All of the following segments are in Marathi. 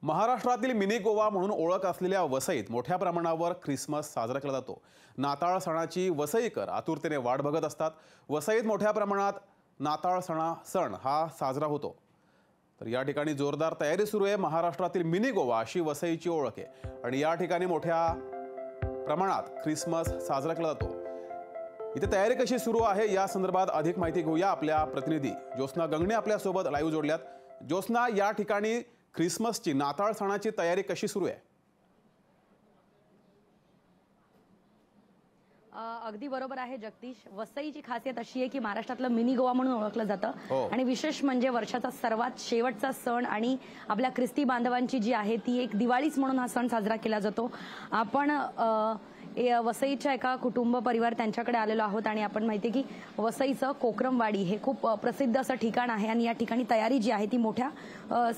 महाराष्ट्रातील मिनी गोवा म्हणून ओळख असलेल्या वसईत मोठ्या प्रमाणावर ख्रिसमस साजरा केला जातो। नाताळ सणाची वसईकर आतुरतेने वाट बघत असतात। वसईत मोठ्या प्रमाणात नाताळ सण हा साजरा होतो। तर या ठिकाणी जोरदार तयारी सुरू आहे। महाराष्ट्रातील मिनी गोवा अशी वसईची ओळख आहे आणि या ठिकाणी मोठ्या प्रमाणात ख्रिसमस साजरा केला जातो। इथे तयारी कशी सुरू आहे या संदर्भात अधिक माहिती घेऊया। आपल्या प्रतिनिधी ज्योत्स्ना गंगणे आपल्या सोबत लाईव्ह जोडल्यात। ज्योत्स्ना, या ठिकाणी ख्रिसमसची नाताळ सणाची तयारी कशी सुरू आहे? अगदी बरोबर आहे जगदीश। वसईची खासियत अशी आहे की महाराष्ट्रातलं मिनी गोवा म्हणून ओळखलं जातं आणि विशेष म्हणजे वर्षाचा सर्वात शेवटचा सण आणि आपल्या ख्रिस्ती बांधवांची जी आहे ती एक दिवाळीच म्हणून हा सण साजरा केला जातो। आपण वसईच्या एका कुटुंब परिवार त्यांच्याकडे आलेलो आहोत आणि आपण माहिती आहे की वसईचं कोकरमवाडी हे खूप प्रसिद्ध असं ठिकाण आहे आणि या ठिकाणी तयारी जी आहे ती मोठ्या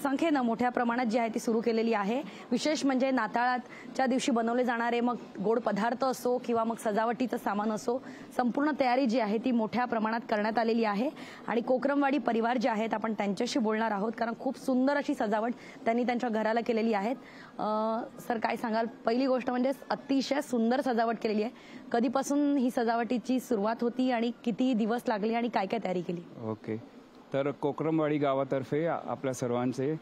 संख्येनं मोठ्या प्रमाणात जी आहे ती सुरू केलेली आहे। विशेष म्हणजे नाताळाच्या दिवशी बनवले जाणारे मग गोड पदार्थ असो किंवा मग सजावटीचं सामान असो, संपूर्ण तयारी जी आहे ती मोठ्या प्रमाणात करण्यात आलेली आहे आणि कोकरमवाडी परिवार जे आहेत आपण त्यांच्याशी बोलणार आहोत कारण खूप सुंदर अशी सजावट त्यांनी त्यांच्या घराला केलेली आहे। सर, काय सांगाल? पहिली गोष्ट म्हणजे अतिशय सुंदर सजावट केलेली आहे। कधीपासून ही सजावटीची सुरुवात होती आणि किती दिवस लागले आणि काय काय तयारी केली? ओके, तर कोकरमवाडी गावातर्फे आपल्या सर्वांचे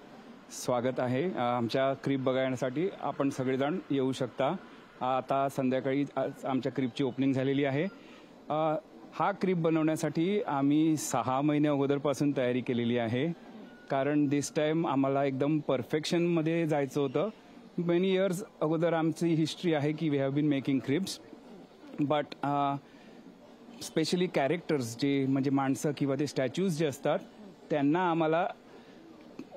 स्वागत आहे। आमच्या क्रीप बघण्यासाठी आपण सगळेजण येऊ शकता। आता संध्याकाळी आमच्या क्रीपची ओपनिंग झालेली आहे। हा क्रीप बनवण्यासाठी आम्ही 6 महिने अगोदरपासून तयारी केलेली आहे कारण दिस टाइम आम्हाला एकदम परफेक्शनमध्ये जायचं होतं। मेनी इयर्स अगोदर आमची हिस्ट्री आहे की we have been making cribs, but specially characters जे म्हणजे माणसं किंवा ते स्टॅच्यूज जे असतात त्यांना आम्हाला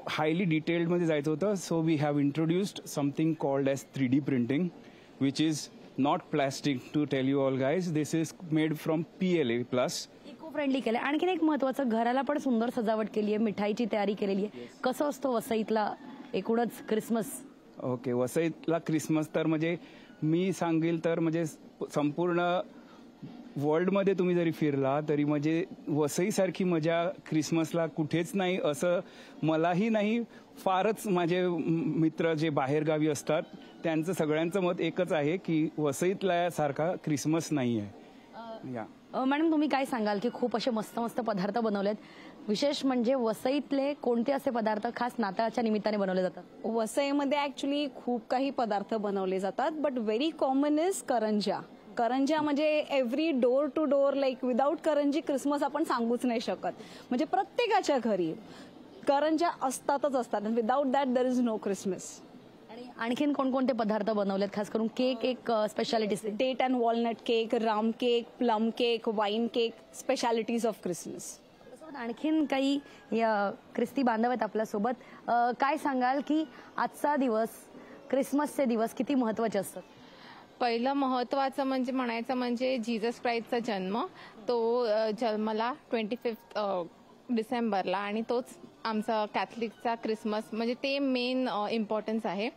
हायली डिटेल्डमध्ये जायचं होतं। So we have introduced something called as 3D printing, which is not plastic to tell you all guys. This is made from PLA plus, eco friendly केलं। आणखीन एक महत्त्वाचं, घराला पण सुंदर सजावट केली आहे, मिठाईची तयारी केलेली आहे। कसं असतो वसईतला एकूणच क्रिसमस? ओके, वसईतला क्रिसमस तर म्हणजे मी सांगेल तर म्हणजे संपूर्ण वर्ल्डमध्ये तुम्ही जरी फिरला तरी म्हणजे वसईसारखी मजा क्रिसमसला कुठेच नाही असं मलाही नाही। फारच माझे मित्र जे बाहेरगावी असतात त्यांचं सगळ्यांचं मत एकच आहे की वसईतला सारखा क्रिसमस नाही आहे। मॅडम, तुम्ही काय सांगाल की खूप असे मस्त मस्त पदार्थ बनवलेत, विशेष म्हणजे वसईतले कोणते असे पदार्थ खास नाताळाच्या निमित्ताने बनवले जातात? वसईमध्ये ऍक्च्युली खूप काही पदार्थ बनवले जातात, बट व्हेरी कॉमन इज करंजा। करंजा म्हणजे every door to door, like without करंजी क्रिसमस आपण सांगूच नाही शकत। म्हणजे प्रत्येकाच्या घरी करंजा असतातच असतात, without that there is no Christmas. आणि आणखीन कोणकोणते पदार्थ बनवलेत? खास करून केक एक speciality, date and walnut cake, rum cake, plum cake, wine cake, specialities of Christmas. आणखीन काही ख्रिस्ती बांधव आहेत आपल्यासोबत। काय सांगाल की आजचा दिवस, क्रिसमसचे दिवस किती महत्त्वाचे असतात? पहिलं महत्त्वाचं म्हणजे म्हणायचं म्हणजे जीसस क्राइस्टचा जन्म, तो जन्मला 25 डिसेंबरला आणि तोच आमचा कॅथलिकचा क्रिसमस, म्हणजे ते मेन इम्पॉर्टन्स आहे।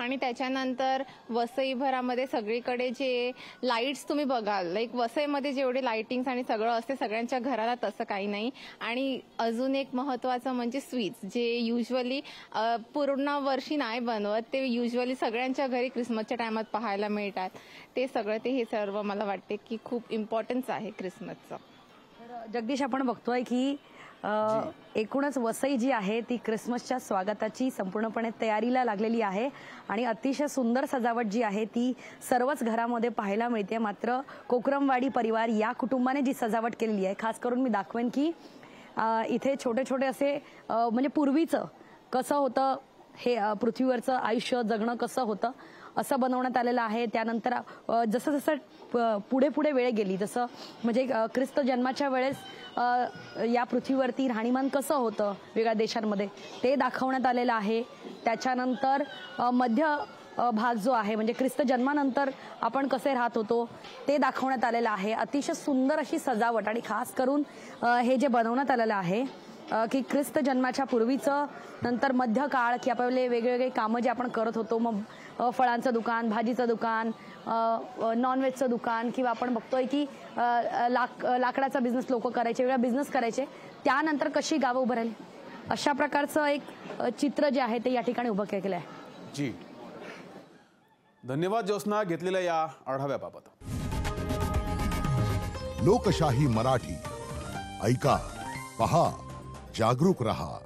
आणि त्याच्यानंतर वसईभरामध्ये सगळीकडे जे लाईट्स तुम्ही बघाल, लाईक वसईमध्ये जेवढे लाईटिंग्स आणि सगळं असते सगळ्यांच्या घराला तसं काही नाही। आणि अजून एक महत्त्वाचं म्हणजे स्वीट्स, जे युजली पूर्ण वर्षी नाही बनवत, ते युजली सगळ्यांच्या घरी क्रिसमसच्या टायमात पाहायला मिळतात। ते सगळं हे सर्व मला वाटते की खूप इम्पॉर्टन्स आहे क्रिसमसचं। जगदीश, आपण बघतोय की एकूणच वसई जी आहे ती क्रिसमसच्या स्वागताची संपूर्णपणे तयारीला लागलेली आहे आणि अतिशय सुंदर सजावट जी आहे ती सर्वच घरामध्ये पाहायला मिळते। मात्र कोकरमवाडी परिवार या कुटुंबाने जी सजावट केलेली आहे, खास करून मी दाखवेन की इथे छोटे छोटे असे म्हणजे पूर्वीचं कसं होतं, हे पृथ्वीवरचं आयुष्य जगणं कसं होतं असं बनवण्यात आलेलं आहे। त्यानंतर जसं जसं पुढे पुढे वेळ गेली, जसं म्हणजे ख्रिस्त जन्माच्या वेळेस या पृथ्वीवरती राहणीमान कसं होतं वेगळ्या देशांमध्ये ते दाखवण्यात आलेलं आहे। त्याच्यानंतर मध्य भाग जो आहे म्हणजे ख्रिस्त जन्मानंतर आपण कसे राहत होतो ते दाखवण्यात आलेलं आहे। अतिशय सुंदर अशी सजावट आणि खास करून हे जे बनवण्यात आलेलं आहे की ख्रिस्त जन्माच्या पूर्वीचं, नंतर मध्य काळ की आपले वेगवेगळे कामं जे आपण करत होतो, मग फळांचं दुकान, भाजीचं दुकान, नॉनव्हेजचं दुकान किंवा आपण बघतोय की लाकडाचा बिझनेस लोक करायचे, वेगळा बिझनेस करायचे, त्यानंतर कशी गावं उभं राहिली? अशा प्रकारचं एक चित्र जे आहे ते या ठिकाणी उभं केलेलं आहे. जी, धन्यवाद ज्योत्स्ना घेतलेल्या या आढाव्याबाबत. लोकशाही मराठी, ऐका, पहा, जागरूक रहा.